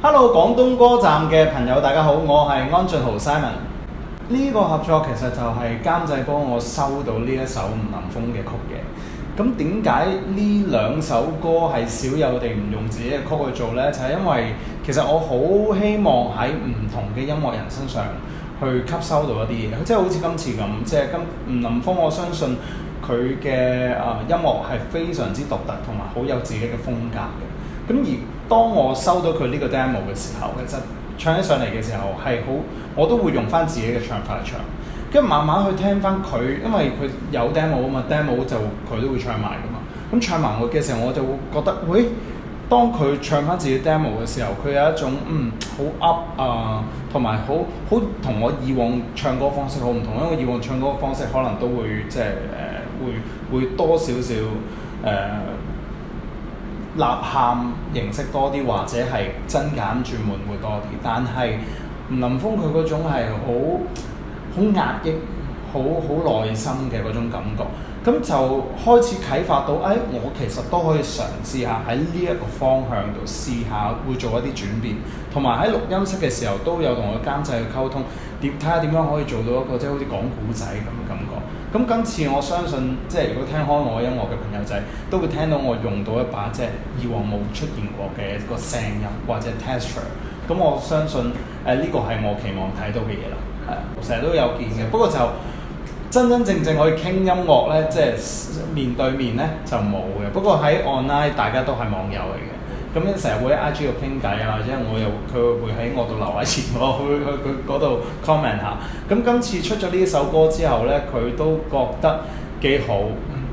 Hello，廣東歌站嘅朋友，大家好，我係安俊豪 Simon。呢個合作其實就係監製幫我收到呢一首吳林峰嘅曲嘅。咁點解呢兩首歌係少有地唔用自己嘅曲去做呢？就係因為其實我好希望喺唔同嘅音樂人身上去吸收到一啲嘢，即係好似今次咁，即係吳林峰，我相信佢嘅音樂係非常之獨特，同埋好有自己嘅風格嘅。咁而當我收到佢呢個 demo 嘅時候，其實唱起上嚟嘅時候係好，我都會用翻自己嘅唱法嚟唱，跟住慢慢去聽翻佢，因為佢有 demo 啊嘛 ，demo 就佢都會唱埋噶嘛。咁唱埋我嘅時候，我就會覺得，喂，當佢唱翻自己 demo 嘅時候，佢有一種好 up 啊，同埋好同我以往唱歌方式好唔同，因為以往唱歌方式可能都會即係會多少少吶喊形式多啲，或者係增減轉換會多啲。但係吳林峰佢嗰種係好壓抑、好內心嘅嗰種感覺，咁就開始啟發到，我其實都可以嘗試下喺呢一個方向度試下，會做一啲轉變。同埋喺錄音室嘅時候都有同個監製去溝通，睇下點樣可以做到一個即係好似講古仔咁嘅感覺。咁今次我相信，即係如果聽開我音樂嘅朋友仔，都會聽到我用到一把即係以往冇出現過嘅一個聲音或者 texture。咁我相信呢個係我期望睇到嘅嘢啦。係，成日都有見嘅，不過就真正可以傾音樂咧，即係面對面咧就冇嘅。不過喺 online 大家都係網友嚟嘅。咁樣成日會喺 IG 度傾偈啊，或者佢會喺我度留下言，我會去佢嗰度 comment 下。咁今次出咗呢首歌之後咧，佢都覺得幾好，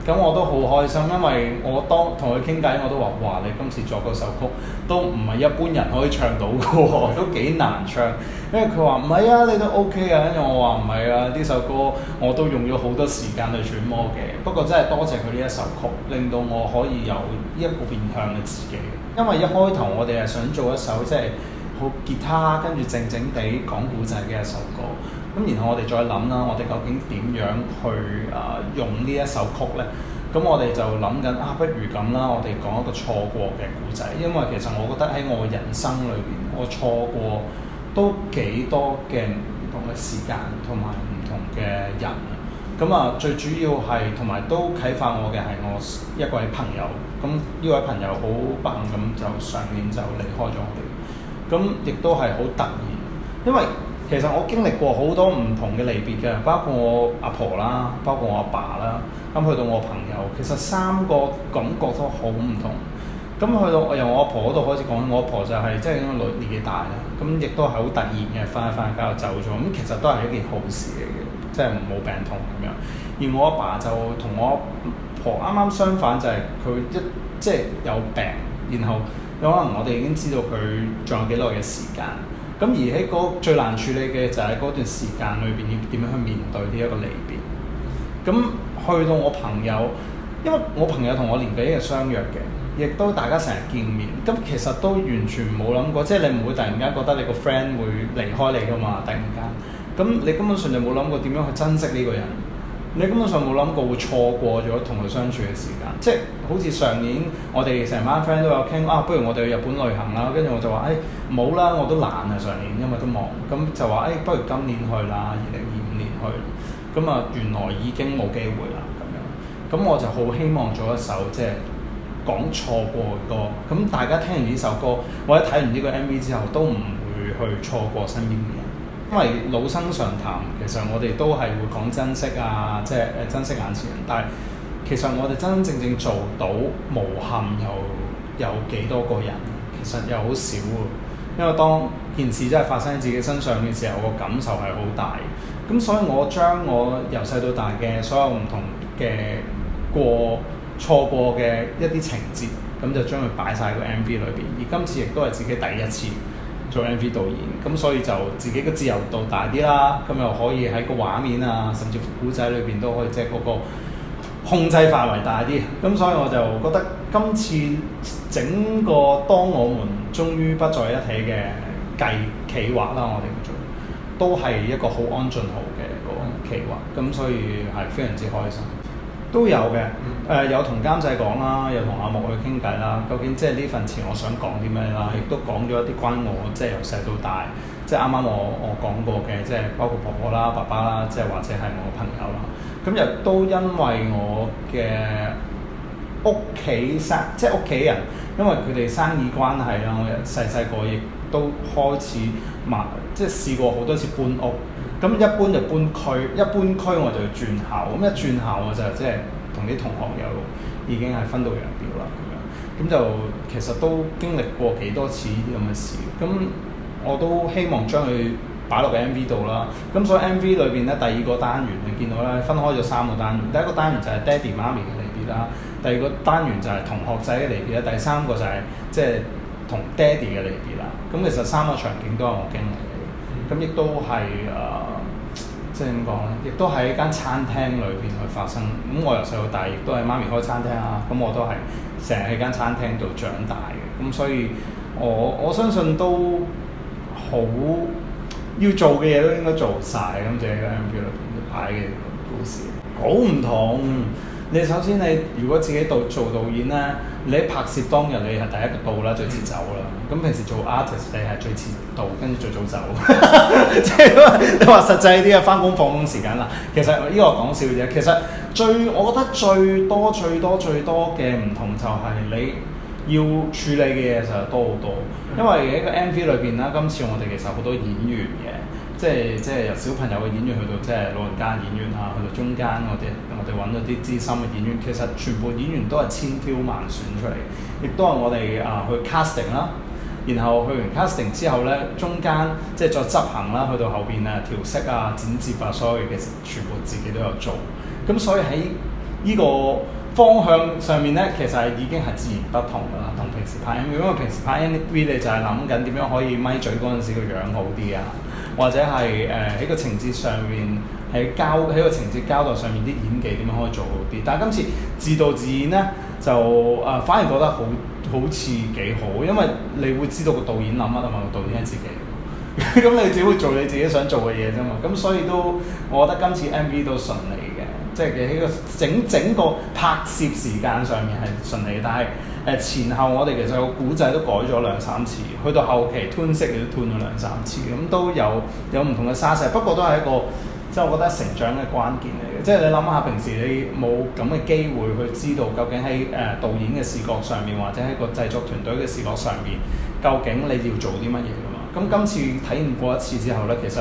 咁我都好開心，因為我當同佢傾偈，我都話：哇！你今次作嗰首曲都唔係一般人可以唱到嘅喎，都幾難唱。因為佢話唔係啊，你都 OK 啊，跟住我話唔係啊，呢首歌我都用咗好多時間去揣摩嘅。不過真係多謝佢呢一首曲，令到我可以有一個變向嘅自己。因為一開頭我哋係想做一首即係好吉他，跟住靜靜地講古仔嘅一首歌。咁然後我哋再諗啦，我哋究竟點樣去用呢一首曲呢？咁我哋就諗緊不如咁啦，我哋講一個錯過嘅古仔。因為其實我覺得喺我人生裏邊，我錯過都幾多嘅唔同嘅時間同埋唔同嘅人。咁最主要係同埋都啟發我嘅係我一位朋友。咁呢位朋友好不幸咁就上年就離開咗我哋。咁亦都係好突然，因為其實我經歷過好多唔同嘅離別嘅，包括我阿婆啦，包括我阿爸啦，咁去到我朋友，其實三個感覺都好唔同。咁去到由我阿婆嗰度開始講，我阿婆就係即係因為年紀大啦，咁亦都係好突然嘅翻家就走咗。咁其實都係一件好事嚟嘅，即係冇病痛咁樣。而我阿爸就同我阿婆啱啱相反，就係佢即係有病，然後可能我哋已經知道佢仲有幾耐嘅時間。咁而喺最難處理嘅就係嗰段時間裏邊要點樣去面對呢一個離別。咁去到我朋友，因為我朋友同我年紀係相若嘅，亦都大家成日見面。咁其實都完全冇諗過，即係你唔會突然間覺得你個 friend 會離開你㗎嘛？突然間，咁你根本上就冇諗過點樣去珍惜呢個人。你根本上冇諗過會錯過咗同佢相處嘅時間，即係好似上年我哋成班 friend 都有傾不如我哋去日本旅行啦，跟住我就話唔好啦，我都懶啊上年，因為都忙，咁就話不如今年去啦，2025年去，咁原來已經冇機會啦咁樣，咁我就好希望做一首即係講錯過嘅歌，咁大家聽完呢首歌或者睇完呢個 MV 之後都唔會去錯過身邊嘅人。因為老生常談，其實我哋都係會講珍惜啊，即係珍惜眼前人。但係其實我哋真真正正做到無憾有幾多個人？其實又好少喎。因為當件事真係發生喺自己身上嘅時候，我感受係好大。咁所以我將我由細到大嘅所有唔同嘅錯過嘅一啲情節，咁就將佢擺晒個 MV 裏邊。而今次亦都係自己第一次做 MV 導演，咁所以就自己嘅自由度大啲啦，咁又可以喺個畫面啊，甚至乎故仔裏邊都可以即係嗰個控制範圍大啲，咁所以我就覺得今次整個當我們終於不在一起嘅企劃啦，我哋叫做都係一個好安俊豪嘅個企劃，咁所以係非常之開心。都有嘅，有同監製講啦，有同阿木去傾偈啦。究竟即係呢份詞我想講啲咩啦？亦都講咗一啲關我即係由細到大，即係啱啱我講過嘅，即係包括婆婆啦、爸爸啦，即係或者係我朋友啦。咁亦都因為我嘅屋企即係屋企人，因為佢哋生意關係啦，我細個亦都開始即係試過好多次搬屋。咁一般就搬區，一搬區我就要轉校，咁一轉校我就即係同啲同學又已經係分道揚鑣啦咁樣，咁就其實都經歷過幾多次呢啲咁嘅事，咁我都希望將佢擺落個 MV 度啦。咁所以 MV 裏邊咧，第二個單元你見到咧，分開咗3個單元，第一個單元就係爹哋媽咪嘅離別啦，第二個單元就係同學仔嘅離別啦，第三個就係即係同爹哋嘅離別啦。咁其實3個場景都係我經歷嘅，咁亦都係即係點講咧？亦都喺間餐廳裏邊去發生。咁我由細到大亦都係媽咪開餐廳啦，咁我都係成日喺間餐廳度長大嘅。咁所以我相信都好要做嘅嘢都應該做晒。咁就喺個 MV 裏邊擺嘅故事，好唔同。你首先你如果自己做導演咧，你喺拍攝當日你係第一個到啦，最遲走啦。咁平時做 artist 你係最遲到，跟住最早走。即係你話實際啲啊，翻工放工時間啦。其實呢個講笑啫。其實我覺得最多嘅唔同就係你要處理嘅嘢實在多好多。因為喺個 MV 裏邊啦，今次我哋其實好多演員嘅。即係由小朋友嘅演員去到即係老人家演員啊，去到中間我哋揾咗啲資深嘅演員，其實全部演員都係千挑萬選出嚟，亦都係我哋去 casting 啦，然後去完 casting 之後咧，中間即係再執行啦，去到後邊啊調色啊剪接啊，所有嘅全部自己都有做，咁所以喺呢個方向上面咧，其實係已經係自然不同㗎啦，同平時拍 MV，因為平時拍 MV 你就係諗緊點樣可以咪嘴嗰陣時個樣好啲啊。或者係喺個情節上面，喺個情節交代上面啲演技點樣可以做好啲？但係今次自導自演咧，就反而覺得好似幾好，因為你會知道個導演諗乜啊嘛，個導演係自己，咁你只會做你自己想做嘅嘢啫嘛。咁所以我覺得今次 MV 都順利嘅，即係喺個整個拍攝時間上面係順利，但係前後我哋其實個古仔都改咗2-3次，去到後期吞色亦都吞咗2-3次，咁都有唔同嘅沙石，不過都係一個即係我覺得成長嘅關鍵嚟嘅。即係你諗下，平時你冇咁嘅機會去知道究竟喺導演嘅視覺上面，或者喺個製作團隊嘅視覺上面，究竟你要做啲乜嘢㗎嘛？咁今次體驗過一次之後咧，其實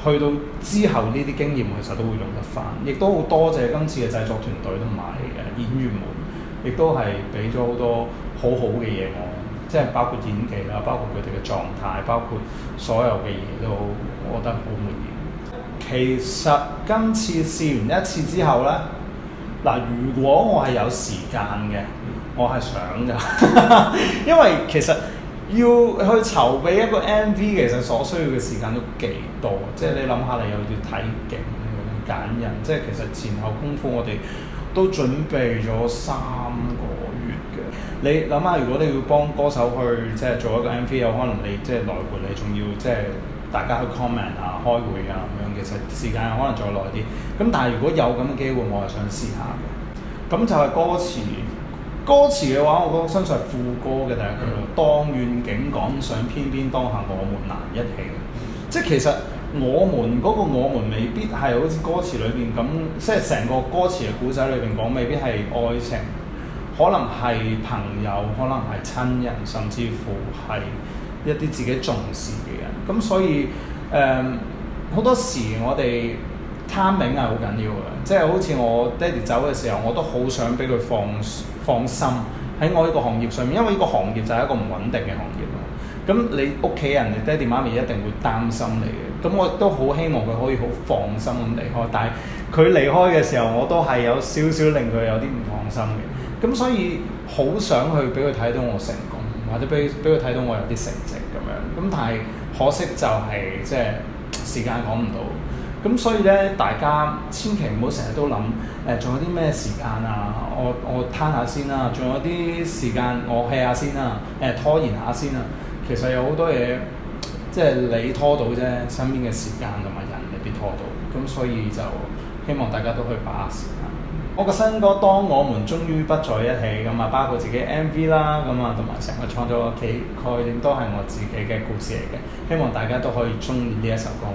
去到之後呢啲經驗其實都會用得翻，亦都好多謝今次嘅製作團隊同埋演員們。亦都係俾咗好多好嘅嘢我，即係包括演技啦，包括佢哋嘅狀態，包括所有嘅嘢都，我覺得好滿意。其實今次試完一次之後咧，嗱，如果我係有時間嘅，我係想㗎，因為其實要去籌備一個 MV，其實所需要嘅時間都幾多，即係你諗下，你又要睇景，你要揀人，即係其實前後功夫我哋都準備咗3個月嘅。你諗下，如果你要幫歌手去即係做一個 MV，有可能你即係來回，你仲要即係大家去 comment 啊、開會啊咁樣，其實時間可能再耐啲。咁但係如果有咁嘅機會，我係想試下嘅。咁就係歌詞。歌詞嘅話，我相信係副歌嘅第一句咯。當願景趕上，偏偏當下我們難一起。即係其實我們嗰個我們未必係好似歌詞裏邊咁，即係成個歌詞嘅故仔裏邊講，未必係愛情，可能係朋友，可能係親人，甚至乎係一啲自己重視嘅人。咁所以好多時我哋timing係好緊要嘅，即係好似我爹哋走嘅時候，我都好想俾佢放心喺我呢個行業上面，因為呢個行業就係一個唔穩定嘅行業。咁你屋企人，你爹哋媽咪一定會擔心你嘅。咁我都好希望佢可以好放心咁離開，但係佢離開嘅時候，我都係有少少令佢有啲唔放心嘅。咁所以好想去俾佢睇到我成功，或者俾佢睇到我有啲成績咁樣。咁但係可惜就係即係時間趕唔到。咁所以咧，大家千祈唔好成日都諗仲有啲咩時間啊？我攤下先啦，仲有啲時間我 hea 下先啦，拖延下先啦。其實有好多嘢，即係你拖到啫，身邊嘅時間同埋人未必拖到。咁所以就希望大家都可以把握時間。我個新歌《當我們終於不在一起》咁啊，包括自己 MV 啦，咁啊同埋成個創作嘅概念都係我自己嘅故事嚟嘅，希望大家都可以中意呢一首歌。